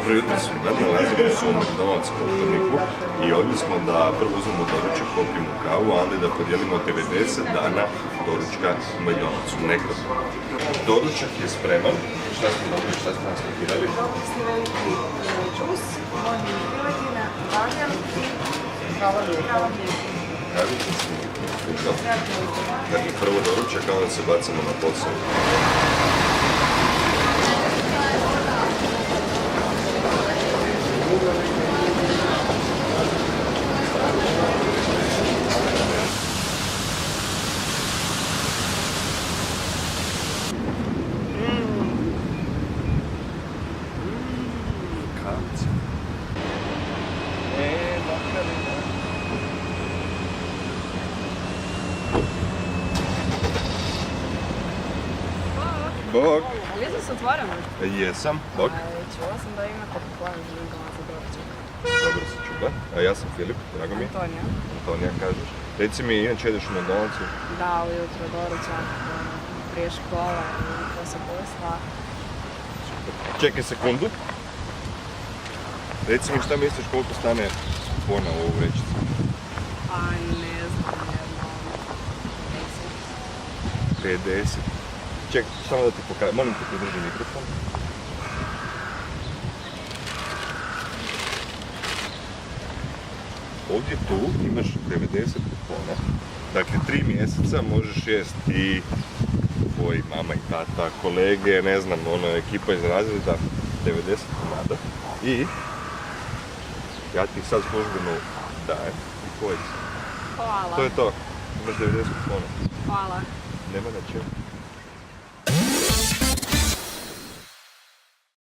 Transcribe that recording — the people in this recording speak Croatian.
Dobro jutro svima, nalazimo se u McDonald's Koperniku i ovdje smo da prvo uzmemo doručak, popijemo kavu, ali da podijelimo 90 dana doručka u McDonald'su. Nekako. Doručak je spreman. Šta smo dobili, šta smo nas pakirali? Džus, voljni piletina, bavljan i kava mlijeka. Dakle, prvo doručak, a onda se bacimo na posao. Kavica. Makarina. Bog. Uvijek se otvaramo. Jesam, Bog. Čula sam da imate poplavljeni džingala za doručak. Dobro se čuva. A ja sam Filip, drago mi. Antonija. Antonija kažeš. Reci mi, inače jedeš u McDonald'su? Da, ujutro doručak, prije škola i posle posla. Čekaj sekundu. Reci mi šta misliš koliko stane kupona u ovu vrećicu? A ne znam, jedno 50. Čekaj, samo da ti pokažem. Molim te podrži mikrofon. Ovdje tu imaš 90 kupona. Dakle, 3 mjeseca možeš jest i tvoji mama i tata, kolege, ne znam, ekipa iz razreda, 90 komada. I ja ti sad službeno dajem i koji si. Hvala. To je to. Imaš 90 kupona. Hvala. Nema na čemu.